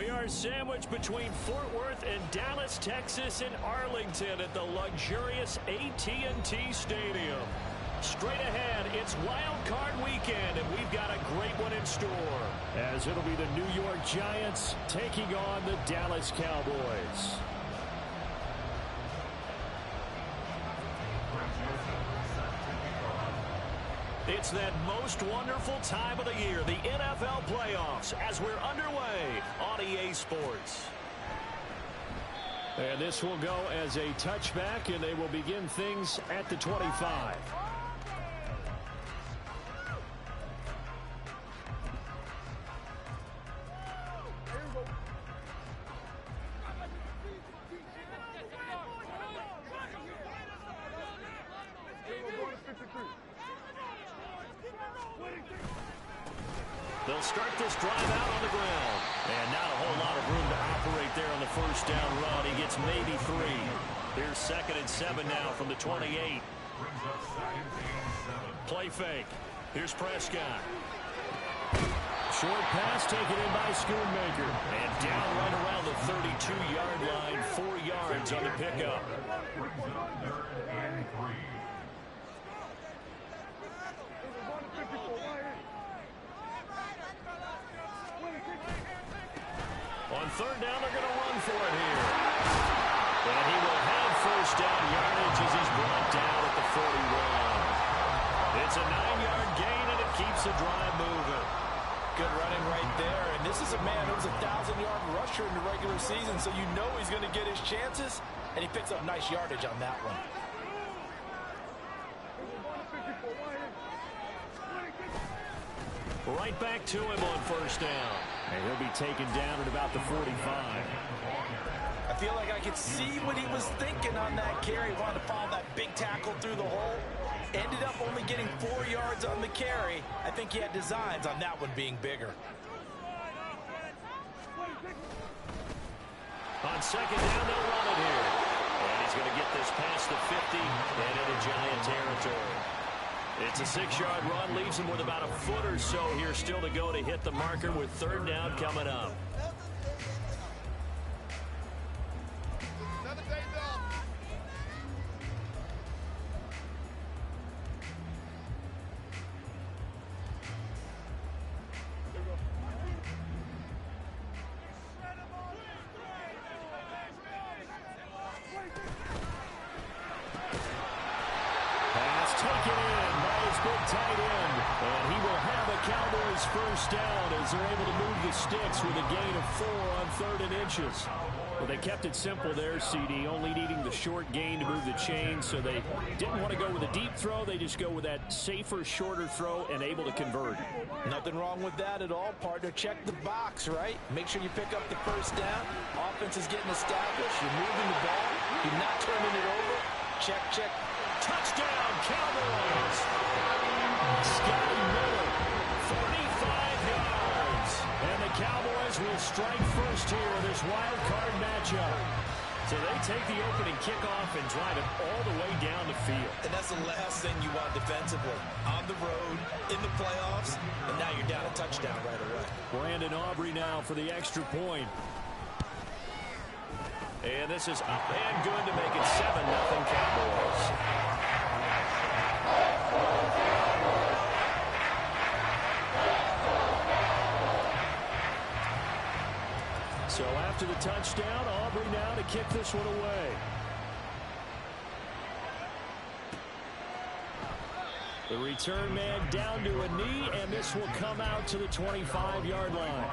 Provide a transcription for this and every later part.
We are sandwiched between Fort Worth and Dallas, Texas, and Arlington at the luxurious AT&T Stadium. Straight ahead, it's Wild Card Weekend, and we've got a great one in store, as it'll be the New York Giants taking on the Dallas Cowboys. It's that most wonderful time of the year, the NFL playoffs, as we're underway on EA Sports. And this will go as a touchback, and they will begin things at the 25. They'll start this drive out on the ground. And not a whole lot of room to operate there on the first down run. He gets maybe 3. Here's 2nd and 7 now from the 28. Play fake. Here's Prescott. Short pass taken in by Schoonmaker. And down right around the 32-yard line. 4 yards on the pickup. On 3rd down, they're going to run for it here. And he will have first down yardage as he's brought down at the 41. It's a 9-yard gain, and it keeps the drive moving. Good running right there. And this is a man who was a 1,000-yard rusher in the regular season, so you know he's going to get his chances, and he picks up nice yardage on that one. Right back to him on first down. And he'll be taken down at about the 45. I feel like I could see what he was thinking on that carry. Wanted to follow that big tackle through the hole. Ended up only getting 4 yards on the carry. I think he had designs on that one being bigger. On 2nd down, they'll run it here. And he's going to get this past the 50 and into Giant territory. It's a 6-yard run, leaves him with about a foot or so here still to go to hit the marker with 3rd down coming up. Taken in by his big tight end. And he will have a Cowboys first down as they're able to move the sticks with a gain of 4 on 3rd and inches. Well, they kept it simple there, CD, only needing the short gain to move the chain, so they didn't want to go with a deep throw. They just go with that safer, shorter throw and able to convert. Nothing wrong with that at all, partner. Check the box, right? Make sure you pick up the first down. Offense is getting established. You're moving the ball. You're not turning it over. Check, check. Touchdown, Cowboys! Scotty Miller, 45 yards. And the Cowboys will strike first here in this wild card matchup. So they take the opening kickoff and drive it all the way down the field. And that's the last thing you want defensively. On the road, in the playoffs, and now you're down a touchdown right away. Brandon Aubrey now for the extra point. And this is up and good to make it 7-0 Cowboys. So after the touchdown, Aubrey now to kick this one away. The return man down to a knee, and this will come out to the 25-yard line.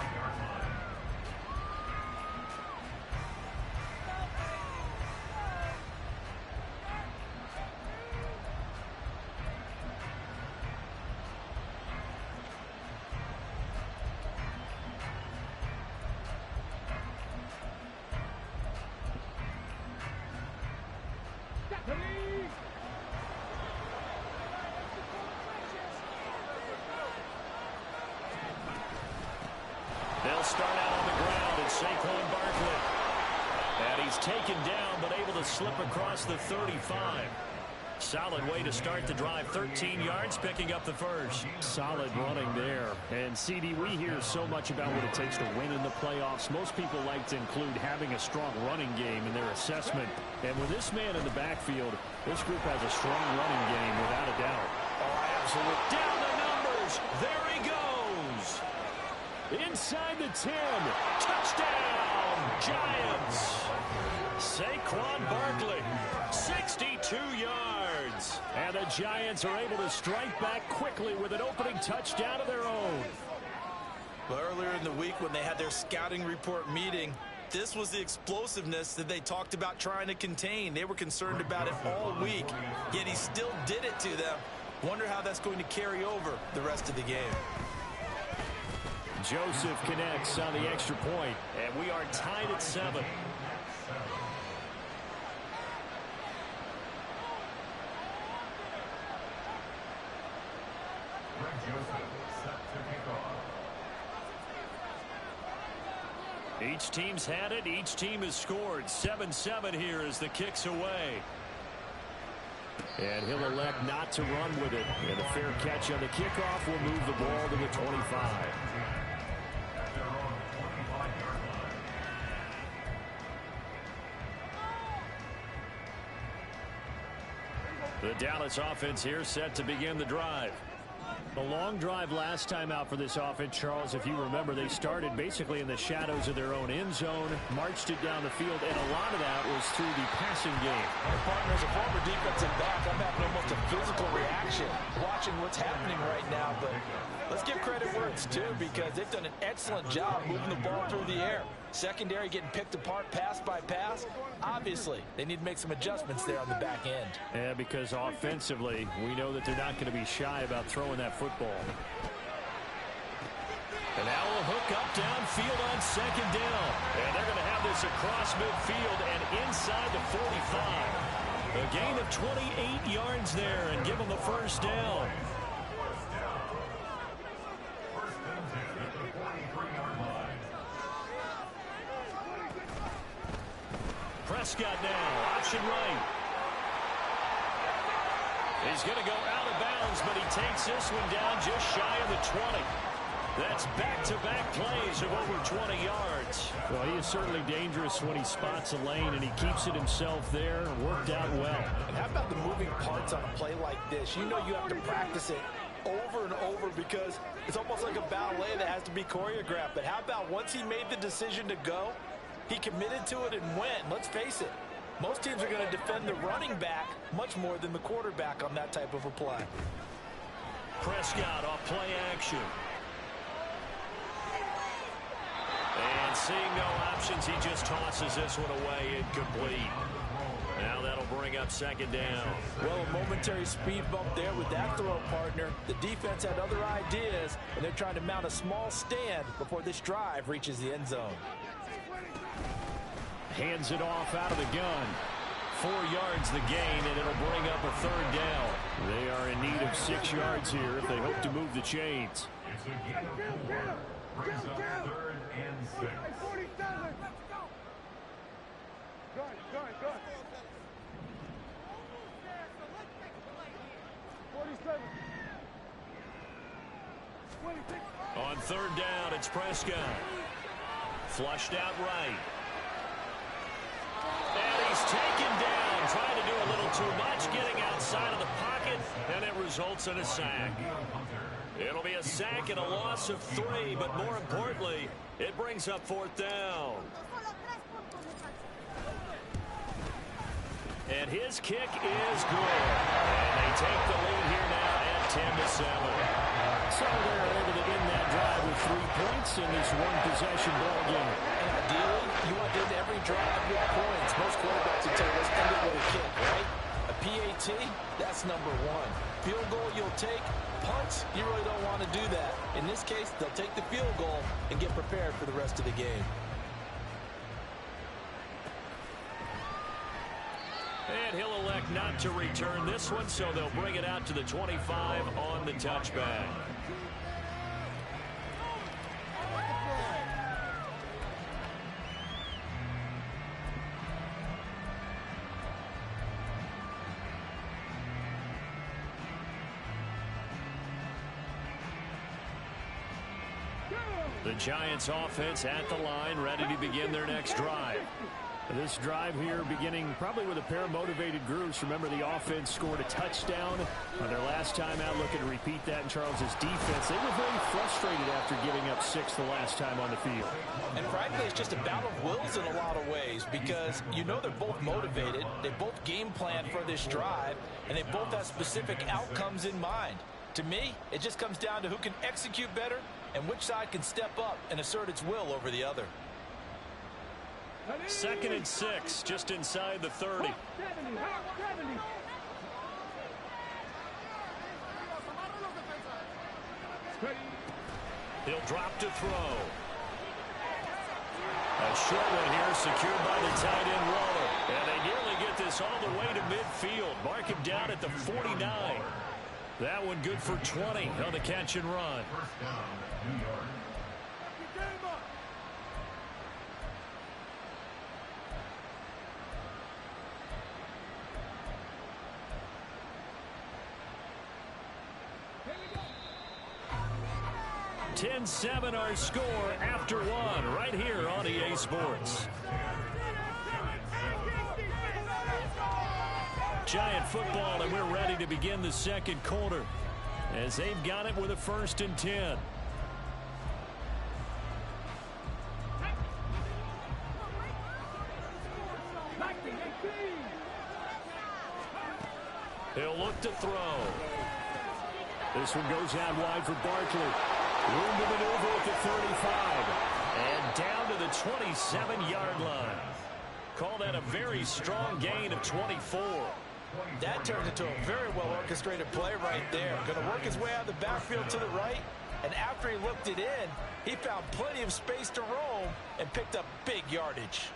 They'll start out on the ground at Saquon Barkley. And he's taken down but able to slip across the 35. Solid way to start the drive. 13 yards, picking up the first. Solid running there. And, CD, we hear so much about what it takes to win in the playoffs. Most people like to include having a strong running game in their assessment. And with this man in the backfield, this group has a strong running game without a doubt. Oh, absolutely. Down the numbers. There he goes. Inside the 10. Touchdown, Giants. Saquon Barkley, 62 yards. And the Giants are able to strike back quickly with an opening touchdown of their own. Well, earlier in the week when they had their scouting report meeting, this was the explosiveness that they talked about trying to contain. They were concerned about it all week, yet he still did it to them. Wonder how that's going to carry over the rest of the game. Joseph connects on the extra point, and we are tied at 7. Each team's had it. Each team has scored. 7-7 here as the kick's away. And he'll elect not to run with it. And a fair catch on the kickoff will move the ball to the 25. The Dallas offense here set to begin the drive. A long drive last time out for this offense, Charles. If you remember, they started basically in the shadows of their own end zone, marched it down the field, and a lot of that was through the passing game. My partner, as a former defensive back, I'm having almost a physical reaction watching what's happening right now. But let's give credit where it's due, because they've done an excellent job moving the ball through the air. Secondary getting picked apart pass by pass. Obviously, they need to make some adjustments there on the back end. Yeah, because offensively, we know that they're not going to be shy about throwing that football. And now a hook up downfield on second down. And they're going to have this across midfield and inside the 45. A gain of 28 yards there and give them the first down. Prescott now, option right. He's going to go out of bounds, but he takes this one down just shy of the 20. That's back-to-back plays of over 20 yards. Well, he is certainly dangerous when he spots a lane, and he keeps it himself there. Worked out well. And how about the moving parts on a play like this? You know you have to practice it over and over because it's almost like a ballet that has to be choreographed. But how about once he made the decision to go, he committed to it and went. Let's face it, most teams are going to defend the running back much more than the quarterback on that type of a play. Prescott off play action. And seeing no options, he just tosses this one away incomplete. Now that'll bring up second down. Well, a momentary speed bump there with that throw, partner. The defense had other ideas, and they're trying to mount a small stand before this drive reaches the end zone. Hands it off out of the gun. 4 yards the gain, and it'll bring up a third down. They are in need of 6 yards here if they hope to move the chains. It's a Gator fullback. Brings up 3rd and 6. 47. Go. 47. 26. On third down, it's Prescott. Flushed out right. And he's taken down, trying to do a little too much, getting outside of the pocket, and it results in a sack. It'll be a sack and a loss of 3, but more importantly, it brings up 4th down. And his kick is good. And they take the lead here now at 10-7. So they're able to end that drive with 3 points in this one-possession ball game. And ideally, you want to end every drive with points. Most quarterbacks would tell us end it with a kick, right? A PAT, that's number 1. Field goal you'll take. Punts, you really don't want to do that. In this case, they'll take the field goal and get prepared for the rest of the game. And he'll elect not to return this one, so they'll bring it out to the 25 on the touchback. The Giants offense at the line, ready to begin their next drive. This drive here beginning probably with a pair of motivated groups. Remember, the offense scored a touchdown on their last time out, looking to repeat that in Charles's defense. They were very frustrated after giving up 6 the last time on the field. And frankly, it's just a battle of wills in a lot of ways, because you know they're both motivated. They both game plan for this drive, and they both have specific outcomes in mind. To me, it just comes down to who can execute better and which side can step up and assert its will over the other. 2nd and 6, just inside the 30. He'll drop to throw. A short one here, secured by the tight end Waller. And they nearly get this all the way to midfield. Mark him down at the 49. That one good for 20 on the catch and run. First down, New York. 10-7 our score after 1 right here on EA Sports. Giant football, and we're ready to begin the second quarter as they've got it with a 1st and 10. He'll look to throw. This one goes out wide for Barkley. Room to maneuver at the 35. And down to the 27-yard line. Call that a very strong gain of 24. That turns into a very well-orchestrated play right there. Going to work his way out of the backfield to the right. And after he looked it in, he found plenty of space to roam and picked up big yardage.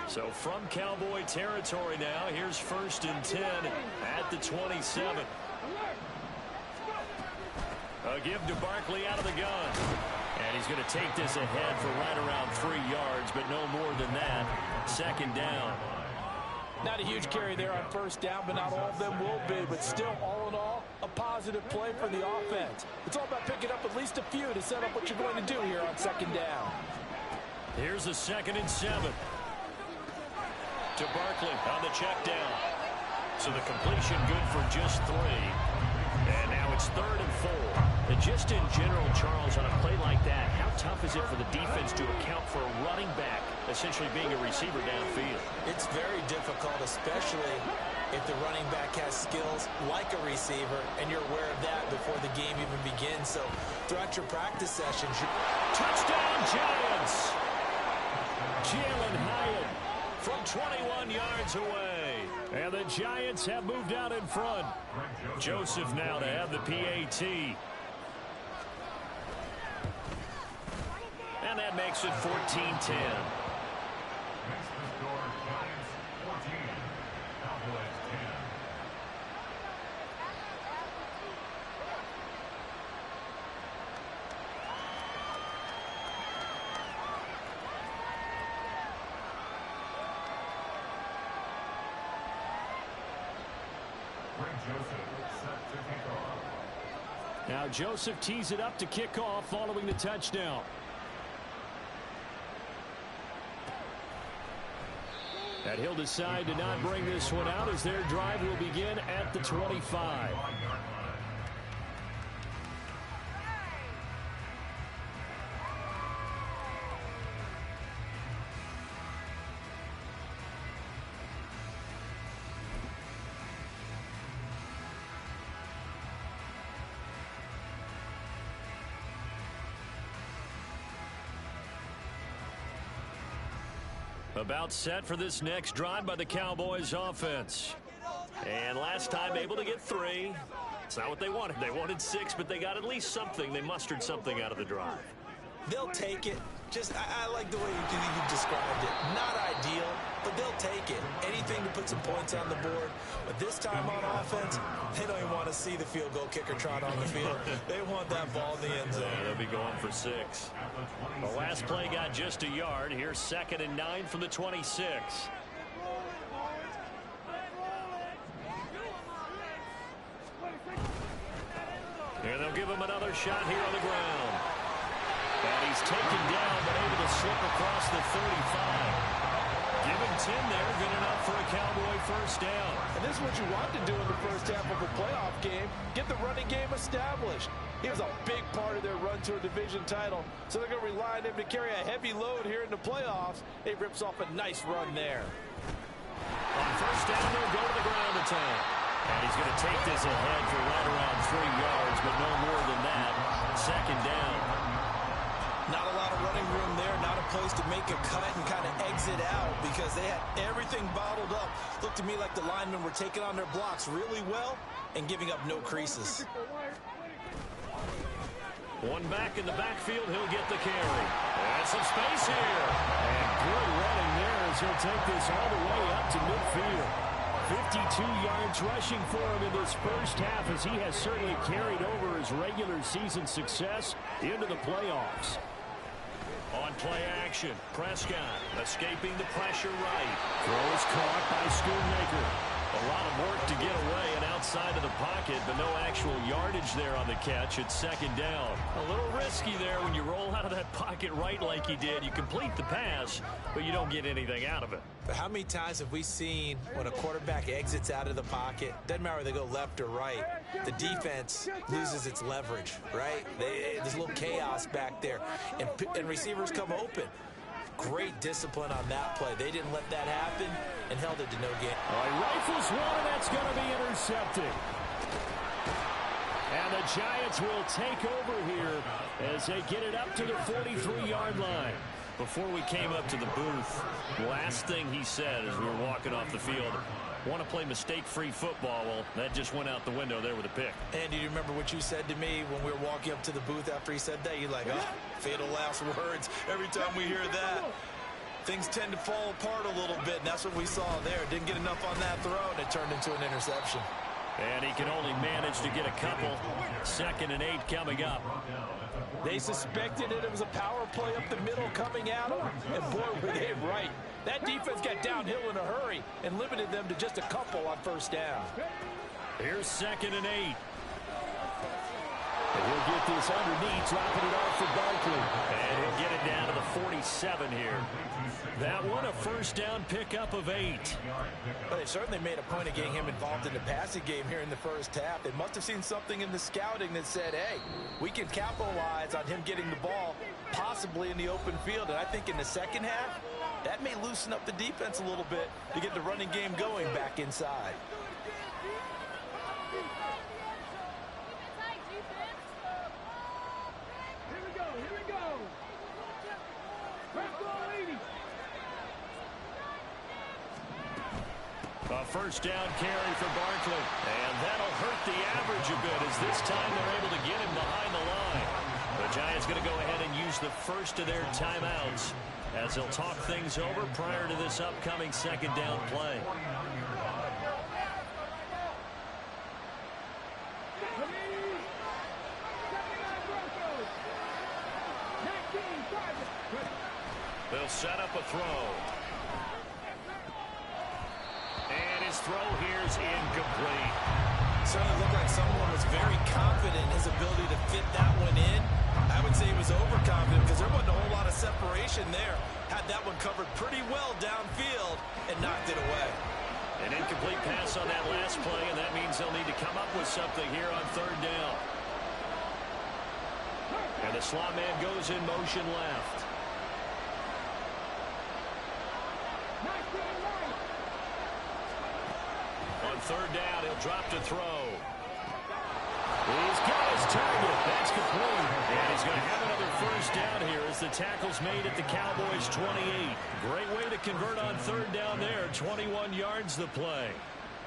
So from Cowboy territory now, here's 1st and 10 at the 27. A give to Barkley out of the gun. And he's going to take this ahead for right around 3 yards, but no more than that. 2nd down. Not a huge carry there on 1st down, but not all of them will be. But still, all in all, a positive play for the offense. It's all about picking up at least a few to set up what you're going to do here on 2nd down. Here's the 2nd and 7. To Barkley on the check down. So the completion good for just 3. And now it's 3rd and 4. And just in general, Charles, on a play like that, how tough is it for the defense to account for a running back essentially being a receiver downfield? It's very difficult, especially if the running back has skills like a receiver, and you're aware of that before the game even begins. So throughout your practice sessions, touchdown Giants! Jalen Hyatt from 21 yards away. And the Giants have moved out in front. Joseph now to have the PAT. And that makes it 14-10. Now Joseph tees it up to kick off following the touchdown. And he'll decide to not bring this one out as their drive will begin at the 25. About set for this next drive by the Cowboys offense. And last time able to get 3. It's not what they wanted. They wanted 6, but they got at least something. They mustered something out of the drive. They'll take it. I like the way you described it. Not ideal, but they'll take it. Anything to put some points on the board. But this time on offense, they don't even want to see the field goal kicker trot on the field. They want that ball in the end zone. They'll be going for 6. The last play got just a yard. Here's 2nd and 9 from the 26. And they'll give him another shot here on the ground. And he's taken down, but able to slip across the 35. Give him 10 there, good enough for a Cowboy first down. And this is what you want to do in the first half of a playoff game. Get the running game established. He was a big part of their run to a division title, so they're going to rely on him to carry a heavy load here in the playoffs. He rips off a nice run there. On first down, they'll go to the ground attack. And he's going to take this ahead for right around 3 yards, but no more than that. 2nd down. Not a lot of running room there, not a place to make a cut and kind of exit out because they had everything bottled up. Looked to me like the linemen were taking on their blocks really well and giving up no creases. One back in the backfield, he'll get the carry. And some space here. And good running there as he'll take this all the way up to midfield. 52 yards rushing for him in this first half as he has certainly carried over his regular season success into the playoffs. On play action, Prescott escaping the pressure right. Throw is caught by Schoonmaker. A lot of work to get away and outside of the pocket, but no actual yardage there on the catch. It's 2nd down. A little risky there when you roll out of that pocket right like he did. You complete the pass, but you don't get anything out of it. But how many times have we seen when a quarterback exits out of the pocket, doesn't matter whether they go left or right, the defense loses its leverage, right? There's a little chaos back there, and receivers come open. Great discipline on that play. They didn't let that happen and held it to no gain. All right, rifles one, and that's going to be intercepted. And the Giants will take over here as they get it up to the 43-yard line. Before we came up to the booth, last thing he said as we were walking off the field, want to play mistake-free football. Well, that just went out the window there with a pick. And do you remember what you said to me when we were walking up to the booth after he said that? You're like, oh, fatal last words. Every time we hear that, things tend to fall apart a little bit, and that's what we saw there. Didn't get enough on that throw, and it turned into an interception. And he can only manage to get a couple. 2nd and 8 coming up. They suspected it was a power play up the middle coming at them, and boy, were they right. That defense got downhill in a hurry and limited them to just a couple on first down. Here's 2nd and 8. And he'll get this underneath, dropping it off for Barkley. And he'll get it down to the 47 here. That one a first down pickup of 8. Well, they certainly made a point of getting him involved in the passing game here in the first half. They must have seen something in the scouting that said, hey, we can capitalize on him getting the ball possibly in the open field. And I think in the second half, that may loosen up the defense a little bit to get the running game going back inside. A first down carry for Barkley. And that'll hurt the average a bit as this time they're able to get him behind the line. The Giants going to go ahead and use the first of their timeouts as they'll talk things over prior to this upcoming 2nd down play. They'll set up a throw. And his throw here is incomplete. Certainly looked like someone was very confident in his ability to fit that one in. I would say he was overconfident because there wasn't a whole lot of separation there. Had that one covered pretty well downfield and knocked it away. An incomplete pass on that last play, and that means they'll need to come up with something here on 3rd down. And the slot man goes in motion left. On 3rd down, he'll drop to throw. He's got his target. That's complete. And he's going to have another first down here as the tackle's made at the Cowboys' 28. Great way to convert on 3rd down there. 21 yards the play.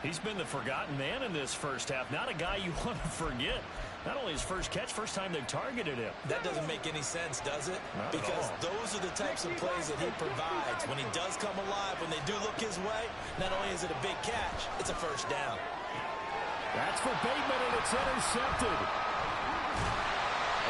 He's been the forgotten man in this first half. Not a guy you want to forget. Not only his first catch, first time they've targeted him. That doesn't make any sense, does it? Not because at all. those are the types of plays that he provides. When he does come alive, when they do look his way, not only is it a big catch, it's a first down. That's for Bateman, and it's intercepted.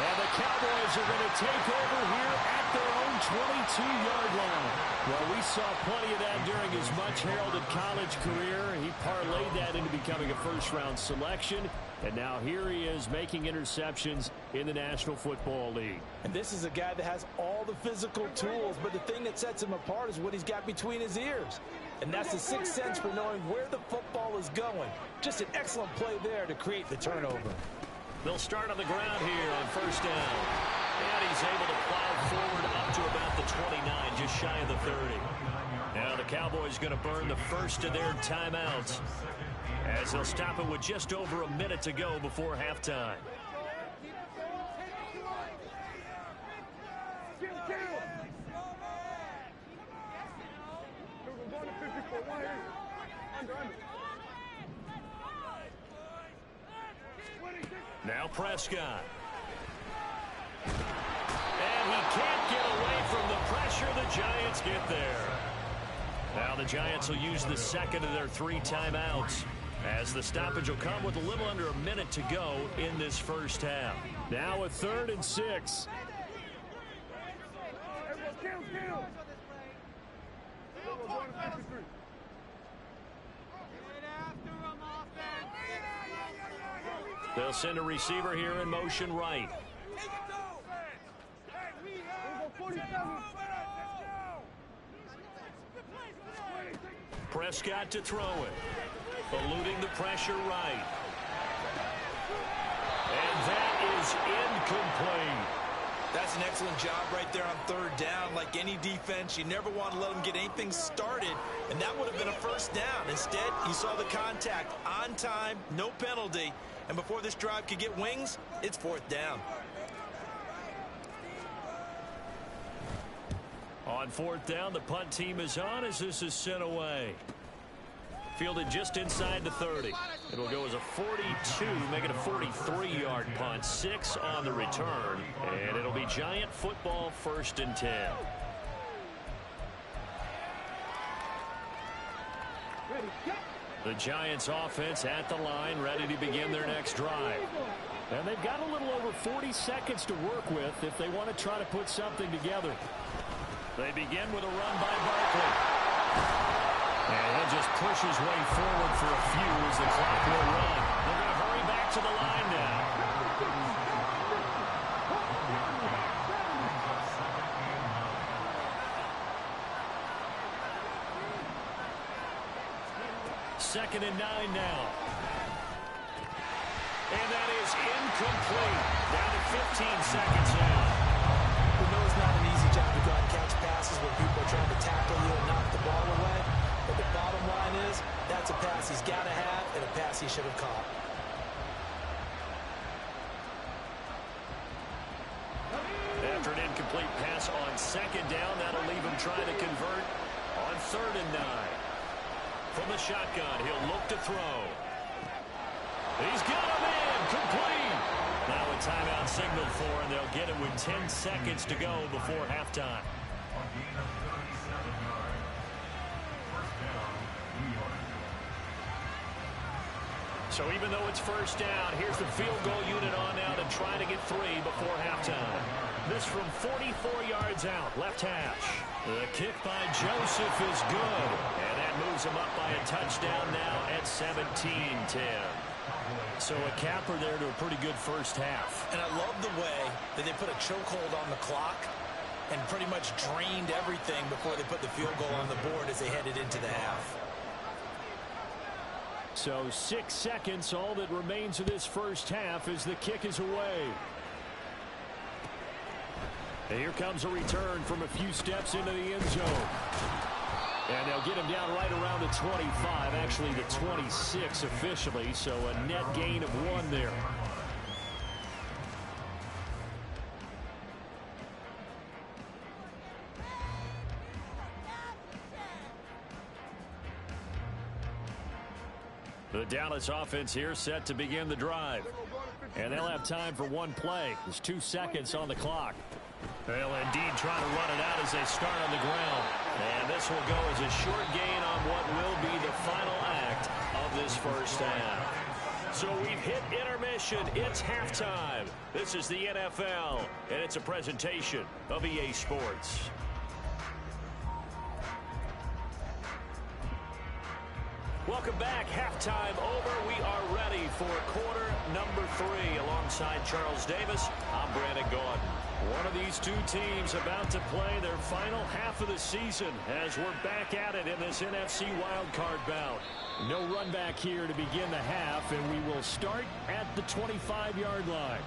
And the Cowboys are going to take over here at their own 22-yard line. Well, we saw plenty of that during his much-heralded college career. He parlayed that into becoming a first-round selection. And now here he is making interceptions in the National Football League. And this is a guy that has all the physical tools, but the thing that sets him apart is what he's got between his ears. And that's the sixth sense for knowing where the football is going. Just an excellent play there to create the turnover. They'll start on the ground here on first down. And he's able to plow forward up to about the 29, just shy of the 30. Now the Cowboys going to burn the first of their timeouts, as they'll stop it with just over a minute to go before halftime. Now Prescott. And he can't get away from the pressure. The Giants get there. Now the Giants will use the second of their 3 timeouts, as the stoppage will come with a little under a minute to go in this first half. Now a 3rd and 6. They'll send a receiver here in motion right. Prescott to throw it. Eluding the pressure right. And that is incomplete. That's an excellent job right there on 3rd down. Like any defense, you never want to let them get anything started, and that would have been a first down. Instead, you saw the contact on time, no penalty, and before this drive could get wings, it's 4th down. On 4th down, the punt team is on as this is sent away. Fielded just inside the 30. It'll go as a 42, make it a 43-yard punt. 6 on the return, and it'll be Giant football 1st and 10. The Giants offense at the line, ready to begin their next drive. And they've got a little over 40 seconds to work with if they want to try to put something together. They begin with a run by Barkley. And he'll just push his way forward for a few as the clock will run. They're going to hurry back to the line now. Second and 9 now. And that is incomplete. Down to 15 seconds now. We know it's not an easy job to go out and catch passes when people are trying to tackle you and knock the ball away. But the bottom line is, that's a pass he's got to have and a pass he should have caught. After an incomplete pass on 2nd down, that'll leave him trying to convert on 3rd and 9. From the shotgun, he'll look to throw. He's got him in, complete. Now a timeout signaled for, and they'll get it with 10 seconds to go before halftime. So even though it's 1st down, here's the field goal unit on now to try to get 3 before halftime. This from 44 yards out, left hash. The kick by Joseph is good, and that moves him up by a touchdown now at 17-10. So a capper there to a pretty good first half. And I love the way that they put a chokehold on the clock and pretty much drained everything before they put the field goal on the board as they headed into the half. So 6 seconds, all that remains of this first half as the kick is away. And here comes a return from a few steps into the end zone. And they'll get him down right around the 25, actually the 26 officially, so a net gain of 1 there. The Dallas offense here set to begin the drive. And they'll have time for one play. There's 2 seconds on the clock. They'll indeed try to run it out as they start on the ground. And this will go as a short gain on what will be the final act of this first half. So we've hit intermission. It's halftime. This is the NFL, and it's a presentation of EA Sports. Welcome back. Halftime over. We are ready for quarter number 3. Alongside Charles Davis, I'm Brandon Gaudin. One of these two teams about to play their final half of the season as we're back at it in this NFC wildcard bout. No run back here to begin the half, and we will start at the 25-yard line.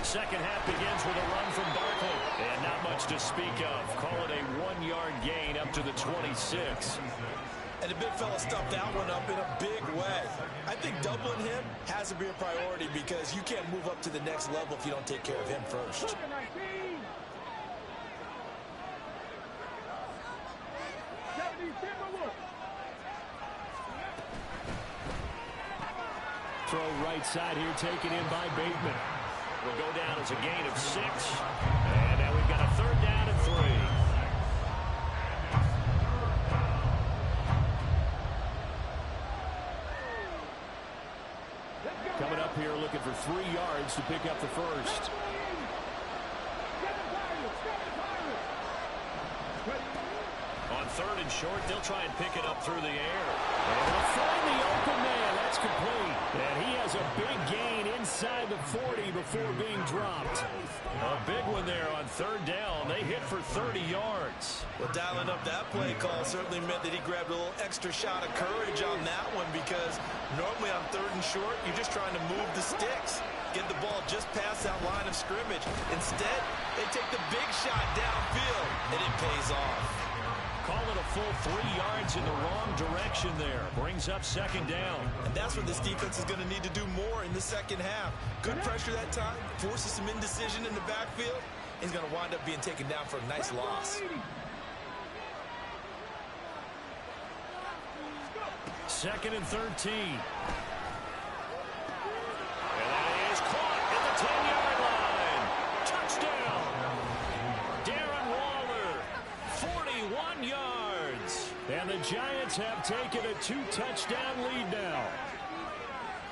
Second half begins with a run from Barkley. And not much to speak of. Call it a 1-yard gain up to the 26. And the big fella stuffed that one up in a big way. I think doubling him has to be a priority because you can't move up to the next level if you don't take care of him first. Throw right side here taken in by Bateman. Will go down as a gain of 6. And now we've got a 3rd down and 3. Coming up here looking for 3 yards to pick up the first. On 3rd and short, they'll try and pick it up through the air. And they'll find the open man. That's complete. And he has a big gain inside the 40 before being dropped. A big one there on 3rd down. They hit for 30 yards. Well, dialing up that play call certainly meant that he grabbed a little extra shot of courage on that one because normally on 3rd and short, you're just trying to move the sticks. Get the ball just past that line of scrimmage. Instead, they take the big shot downfield, and it pays off. Call it a full 3 yards in the wrong direction there. Brings up 2nd down. And that's where this defense is going to need to do more in the second half. Good pressure that time. Forces some indecision in the backfield. He's going to wind up being taken down for a nice loss. 2nd and 13. And that is caught at the 10-yard line. Touchdown. Darren Waller, 41 yards. And the Giants have taken a 2-touchdown lead now.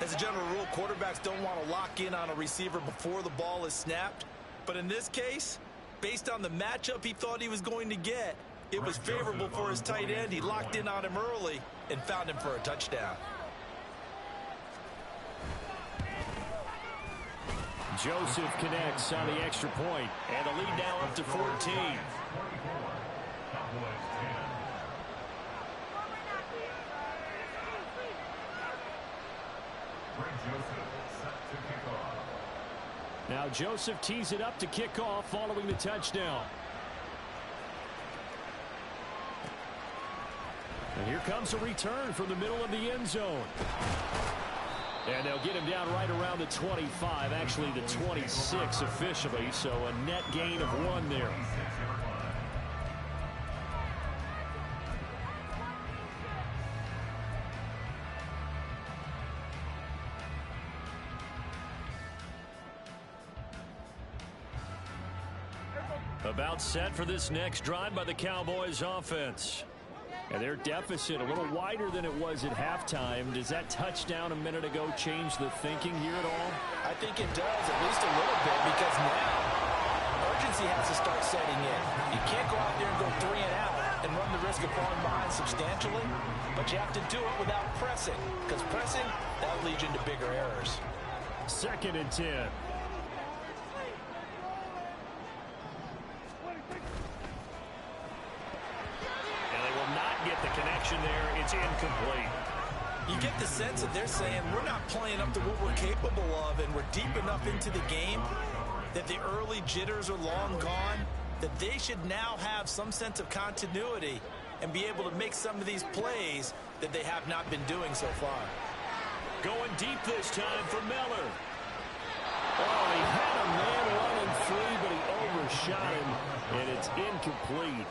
As a general rule, quarterbacks don't want to lock in on a receiver before the ball is snapped. But in this case, based on the matchup he thought he was going to get, it was favorable for his tight end. He locked in on him early and found him for a touchdown. Joseph connects on the extra point, and the lead now up to 14. Now Joseph tees it up to kick off following the touchdown. And here comes a return from the middle of the end zone. And they'll get him down right around the 25, actually the 26 officially, so a net gain of 1 there. About set for this next drive by the Cowboys offense. And their deficit a little wider than it was at halftime. Does that touchdown a minute ago change the thinking here at all? I think it does, at least a little bit, because now urgency has to start setting in. You can't go out there and go 3 and out and run the risk of falling behind substantially, but you have to do it without pressing, because pressing, that'll lead you into bigger errors. 2nd and 10. Get the connection there. It's incomplete. You get the sense that they're saying we're not playing up to what we're capable of, and we're deep enough into the game that the early jitters are long gone, that they should now have some sense of continuity and be able to make some of these plays that they have not been doing so far. Going deep this time for Miller. Oh, he had a man running free, but he overshot him, and it's incomplete.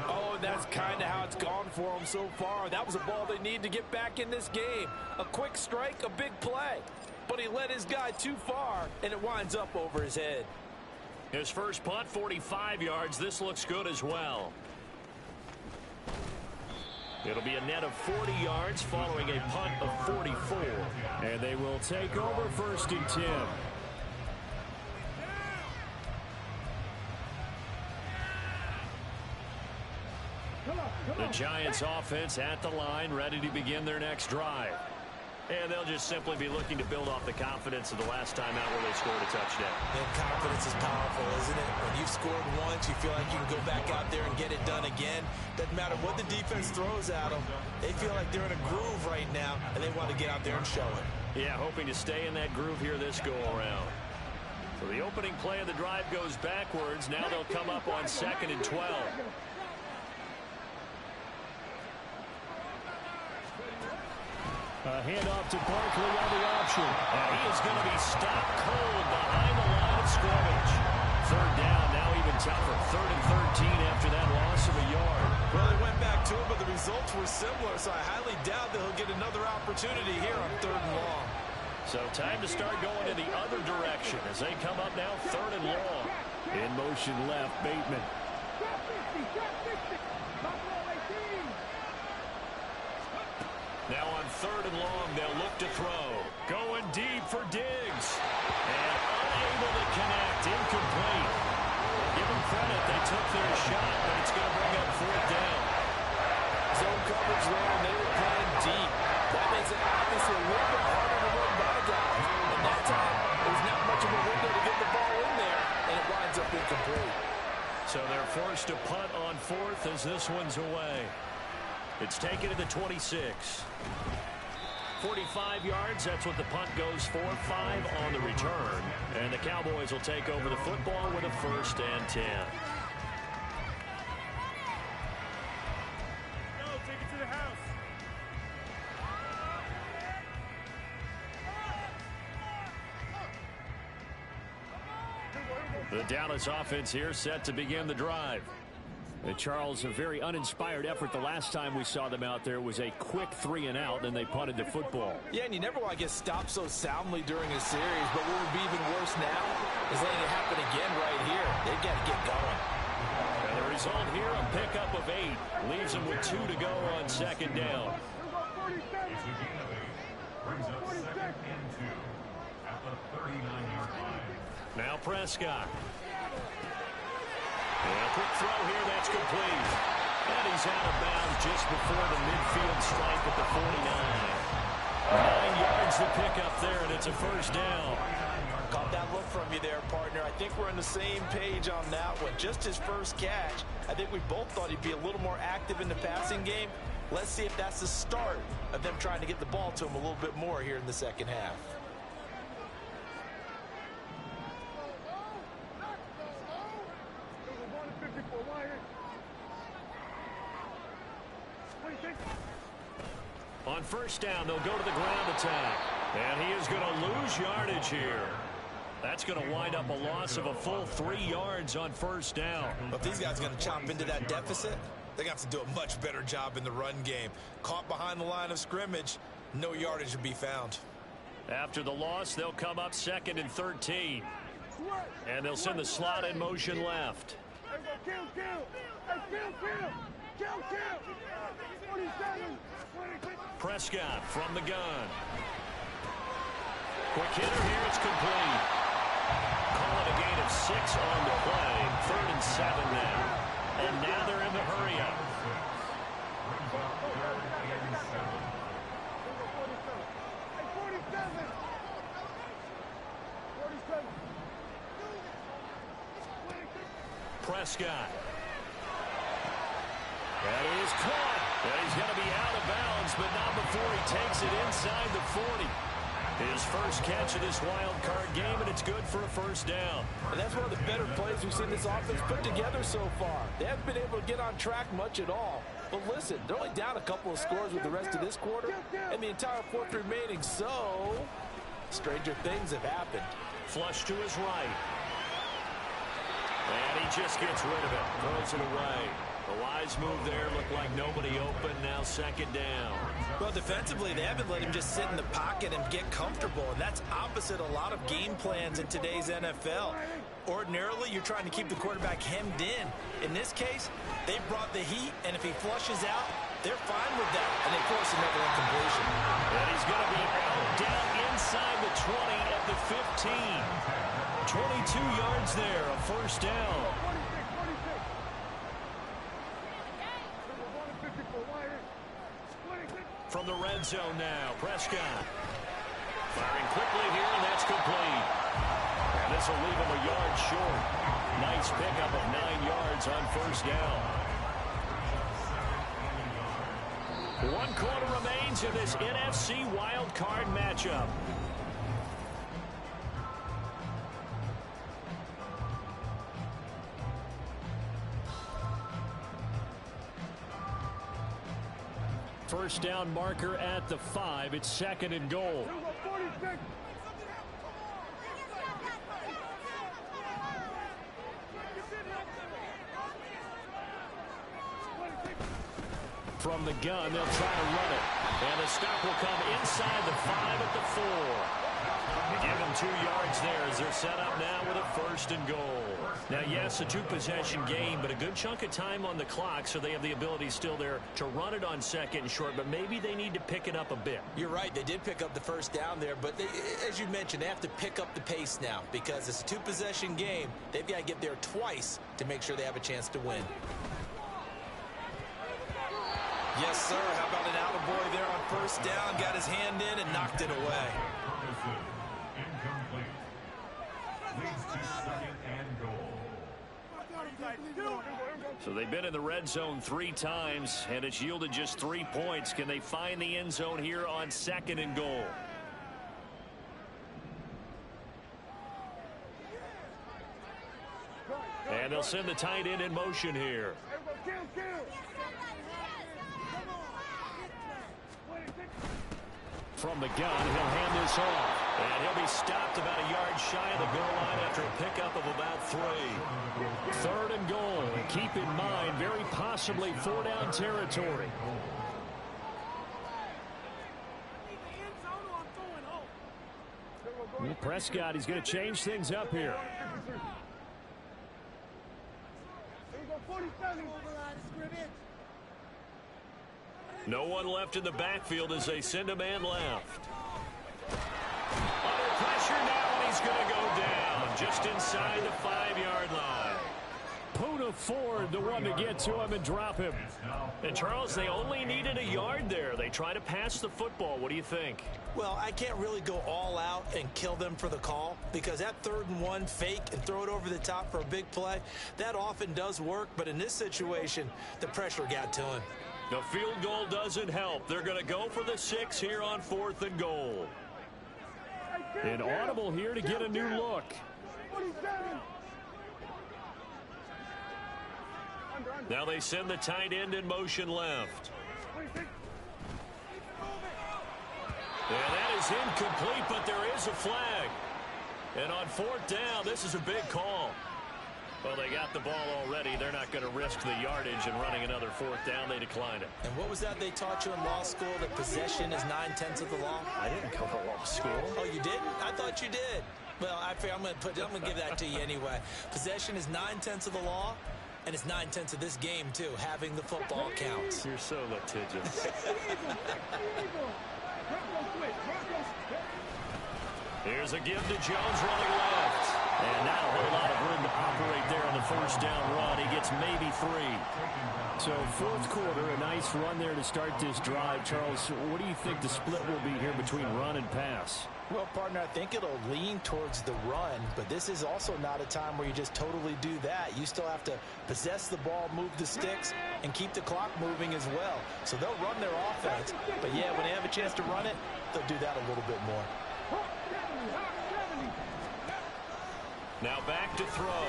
Oh, that's kind of how it's gone for them so far. That was a ball they need to get back in this game. A quick strike, a big play. But he led his guy too far, and it winds up over his head. His first punt, 45 yards. This looks good as well. It'll be a net of 40 yards following a punt of 44. And they will take over 1st and 10. The Giants offense at the line, ready to begin their next drive. And they'll just simply be looking to build off the confidence of the last time out where they scored a touchdown. And confidence is powerful, isn't it? When you've scored once, you feel like you can go back out there and get it done again. Doesn't matter what the defense throws at them. They feel like they're in a groove right now, and they want to get out there and show it. Yeah, hoping to stay in that groove here this go-around. So the opening play of the drive goes backwards. Now they'll come up on 2nd and 12. A handoff to Barkley on the option. And he is going to be stopped cold behind the line of scrimmage. 3rd down, now even tougher. 3rd and 13 after that loss of a yard. Well, they went back to it, but the results were similar, so I highly doubt that he'll get another opportunity here on 3rd and long. So time to start going in the other direction as they come up now 3rd and long. In motion left, Bateman. Now on 3rd and long, they'll look to throw. Going deep for Diggs. And unable to connect. Incomplete. Give them credit. They took their shot, but it's going to bring up 4th down. Zone coverage there, and they were playing deep. That makes it obviously a little bit harder to run by guys. And that time, there's not much of a window to get the ball in there, and it winds up incomplete. So they're forced to punt on 4th as this one's away. It's taken to the 26. 45 yards, that's what the punt goes for. 5 on the return. And the Cowboys will take over the football with a 1st and 10. Go, take it to the house. The Dallas offense here set to begin the drive. And Charles, a very uninspired effort the last time we saw them out there was a quick 3 and out, then they punted the football. Yeah, and you never want to get stopped so soundly during a series, but what would be even worse now is letting it happen again right here. They've got to get going. And the result here, a pickup of 8. Leaves them with 2 to go on 2nd down. Now Prescott. And a quick throw here, that's complete. And he's out of bounds just before the midfield stripe at the 49. 9 yards to pick up there, and it's a 1st down. Caught that look from you there, partner. I think we're on the same page on that one. Just his first catch. I think we both thought he'd be a little more active in the passing game. Let's see if that's the start of them trying to get the ball to him a little bit more here in the second half. On 1st down, they'll go to the ground attack. And he is going to lose yardage here. That's going to wind up a loss of a full 3 yards on 1st down. But if these guys are going to chomp into that deficit, they're going to have to do a much better job in the run game. Caught behind the line of scrimmage, no yardage to be found. After the loss, they'll come up 2nd and 13. And they'll send the slot in motion left. Prescott from the gun. Quick hitter here, it's complete. Call it a gain of 6 on the play. 3rd and 7 now. And now they're in the hurry-up. Prescott. That is caught. And he's going to be out of bounds, but not before he takes it inside the 40. His first catch of this wild card game, and it's good for a 1st down. And that's one of the better plays we've seen this offense put together so far. They haven't been able to get on track much at all. But listen, they're only down a couple of scores with the rest of this quarter and the entire fourth remaining. So, stranger things have happened. Flush to his right. And he just gets rid of it. Throws it away. A wise move there. Looked like nobody open. Now second down. Well, defensively, they haven't let him just sit in the pocket and get comfortable. And that's opposite a lot of game plans in today's NFL. Ordinarily, you're trying to keep the quarterback hemmed in. In this case, they brought the heat, and if he flushes out, they're fine with that. And they force another incompletion. And he's going to be out down inside the 20 at the 15. 22 yards there, a first down. From the red zone now, Prescott. Firing quickly here, and that's complete. And this will leave him a yard short. Nice pickup of 9 yards on first down. 1 quarter remains in this NFC wild card matchup. First down marker at the 5. It's second and goal. From the gun, they'll try to run it. And the stop will come inside the 5 at the 4. They give them 2 yards there as they're set up now with a first and goal. Now, yes, a 2-possession game, but a good chunk of time on the clock, so they have the ability still there to run it on second and short, but maybe they need to pick it up a bit. You're right. They did pick up the first down there, but as you mentioned, they have to pick up the pace now because it's a 2-possession game. They've got to get there twice to make sure they have a chance to win. Yes, sir. How about an attaboy there on first down? Got his hand in and knocked it away. Incomplete. Leads to second and goal. So they've been in the red zone 3 times, and it's yielded just 3 points. Can they find the end zone here on second and goal? And they'll send the tight end in motion here. From the gun, he'll hand this off. And he'll be stopped about a yard shy of the goal line after a pickup of about 3. Third and goal. Keep in mind, very possibly 4-down territory. Well, Prescott, he's going to change things up here. No one left in the backfield as they send a man left. Under pressure now, and he's going to go down just inside the 5-yard line. Puna Ford, the one to get to him and drop him. And, Charles, they only needed a yard there. They try to pass the football. What do you think? Well, I can't really go all out and kill them for the call because that 3rd and 1 fake and throw it over the top for a big play, that often does work. But in this situation, the pressure got to him. The field goal doesn't help. They're going to go for the 6 here on 4th and goal. An audible here to get a new look. Now they send the tight end in motion left. And that is incomplete, but there is a flag. And on 4th down, this is a big call. Well, they got the ball already. They're not going to risk the yardage and running another 4th down. They decline it. And what was that they taught you in law school, that possession is 9/10 of the law? I didn't go to law school. Oh, you didn't? I thought you did. Well, I'm going to give that to you anyway. Possession is 9/10 of the law, and it's 9/10 of this game, too. Having the football counts. You're so litigious. Here's a give to Jones running left. And not a whole lot of room to operate there on the first down run. He gets maybe 3. So 4th quarter, a nice run there to start this drive. Charles, what do you think the split will be here between run and pass? Well, partner, I think it'll lean towards the run, but this is also not a time where you just totally do that. You still have to possess the ball, move the sticks, and keep the clock moving as well. So they'll run their offense, but yeah, when they have a chance to run it, they'll do that a little bit more. Now back to throw.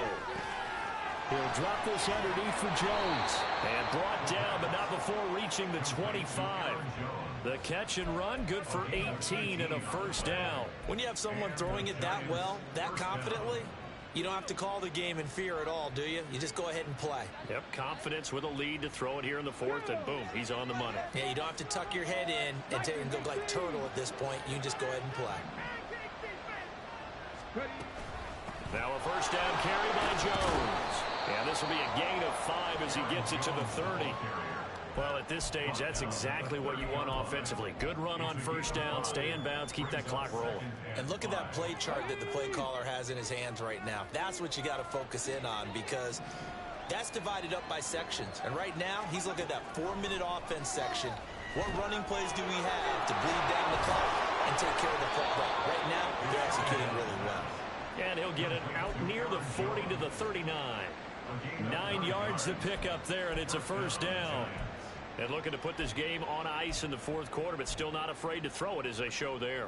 He'll drop this underneath for Jones. And brought down, but not before reaching the 25. The catch and run, good for 18 and a first down. When you have someone throwing it that well, that confidently, you don't have to call the game in fear at all, do you? You just go ahead and play. Yep, confidence with a lead to throw it here in the fourth, and boom, he's on the money. Yeah, you don't have to tuck your head in and go like turtle at this point. You just go ahead and play. Now a first down carry by Jones. And this will be a gain of 5 as he gets it to the 30. Well, at this stage, that's exactly what you want offensively. Good run on first down, stay in bounds, keep that clock rolling. And look at that play chart that the play caller has in his hands right now. That's what you got to focus in on, because that's divided up by sections. And right now, he's looking at that 4-minute offense section. What running plays do we have to bleed down the clock and take care of the football? Right now, they're executing really well. And he'll get it out near the 40 to the 39. 9 yards to pick up there, and it's a first down. And looking to put this game on ice in the fourth quarter, but still not afraid to throw it as they show there.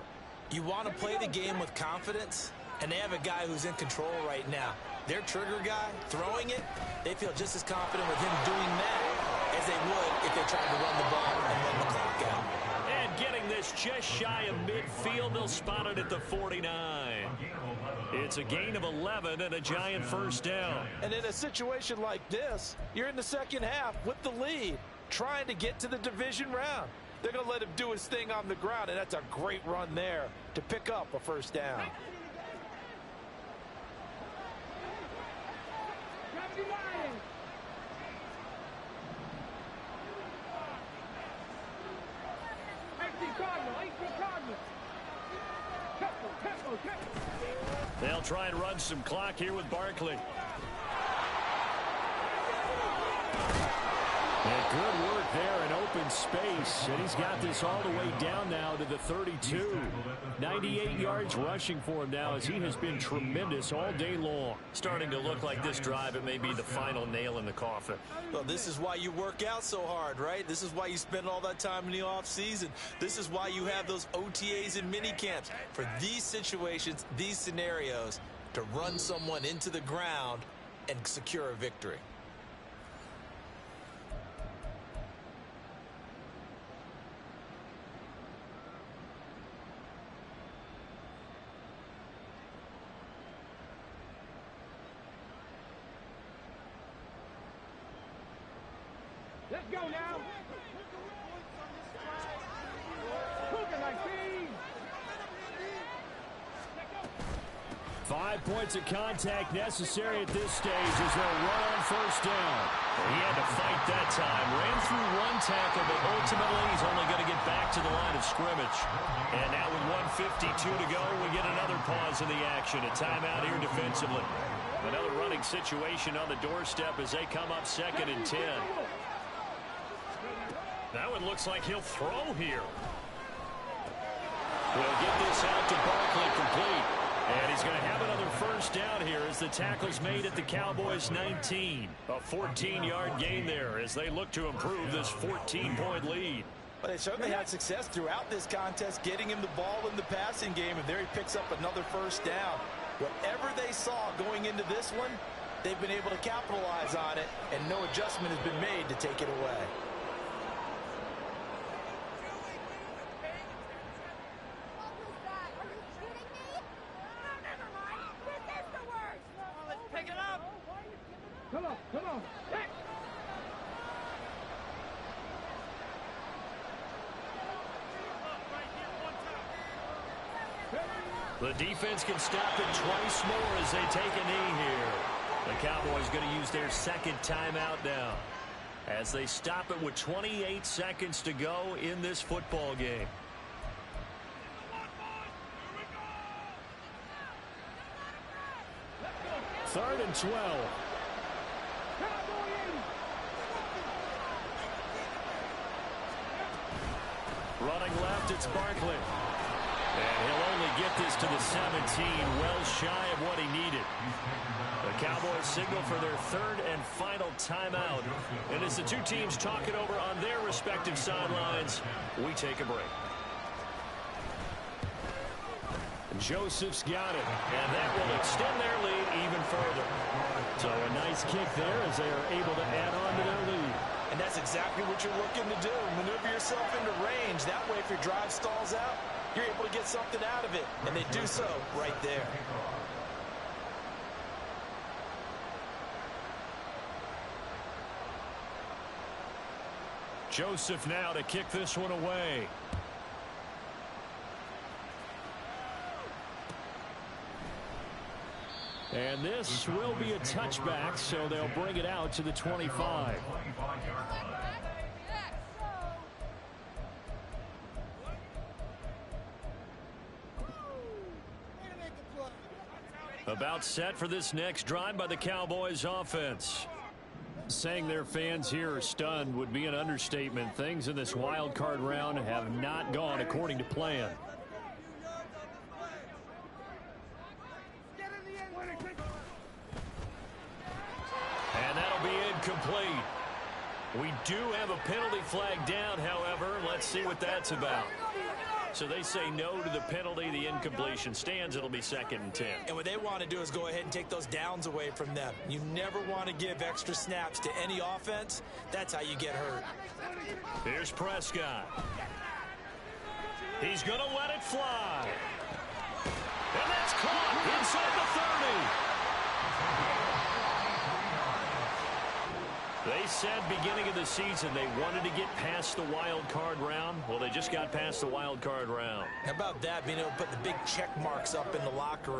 You want to play the game with confidence, and they have a guy who's in control right now. Their trigger guy, throwing it, they feel just as confident with him doing that as they would if they tried to run the ball and run the clock out. And getting this just shy of midfield, they'll spot it at the 49. It's a gain of 11 and a giant first down. And in a situation like this, you're in the second half with the lead, trying to get to the division round. They're going to let him do his thing on the ground, and that's a great run there to pick up a first down. They'll try and run some clock here with Barkley. And good work there in open space. And he's got this all the way down now to the 32. 98 yards rushing for him now as he has been tremendous all day long. Starting to look like this drive, it may be the final nail in the coffin. Well, this is why you work out so hard, right? This is why you spend all that time in the offseason. This is why you have those OTAs and mini camps. For these situations, these scenarios, to run someone into the ground and secure a victory. Let's go now. Cooking like beans. 5 points of contact necessary at this stage as they'll run on first down. He had to fight that time. Ran through one tackle, but ultimately he's only going to get back to the line of scrimmage. And now with 1:52 to go, we get another pause in the action. A timeout here defensively. Another running situation on the doorstep as they come up 2nd and 10. That one looks like he'll throw here. We'll get this out to Barkley complete. And he's going to have another first down here as the tackle's made at the Cowboys' 19. A 14-yard gain there as they look to improve this 14-point lead. But they certainly had success throughout this contest, getting him the ball in the passing game, and there he picks up another first down. Whatever they saw going into this one, they've been able to capitalize on it, and no adjustment has been made to take it away. Come on, come on. Hey. The defense can stop it twice more as they take a knee here. The Cowboys going to use their second timeout now as they stop it with 28 seconds to go in this football game. Third and 12. Running left, it's Barkley. And he'll only get this to the 17, well shy of what he needed. The Cowboys signal for their third and final timeout. And as the two teams talk it over on their respective sidelines, we take a break. Joseph's got it, and that will extend their lead even further. So a nice kick there as they are able to add on to their lead. And that's exactly what you're looking to do. Maneuver yourself into range. That way, if your drive stalls out, you're able to get something out of it. And they do so right there. Joseph now to kick this one away. And this will be a touchback, so they'll bring it out to the 25. About set for this next drive by the Cowboys offense. Saying their fans here are stunned would be an understatement. Things in this wild card round have not gone according to plan. And that'll be incomplete. We do have a penalty flag down, however. Let's see what that's about. So they say no to the penalty. The incompletion stands. It'll be 2nd and 10. And what they want to do is go ahead and take those downs away from them. You never want to give extra snaps to any offense. That's how you get hurt. Here's Prescott. He's going to let it fly. And that's caught inside the 30. They said beginning of the season they wanted to get past the wild card round. Well, they just got past the wild card round. How about that, being able to put the big check marks up in the locker room?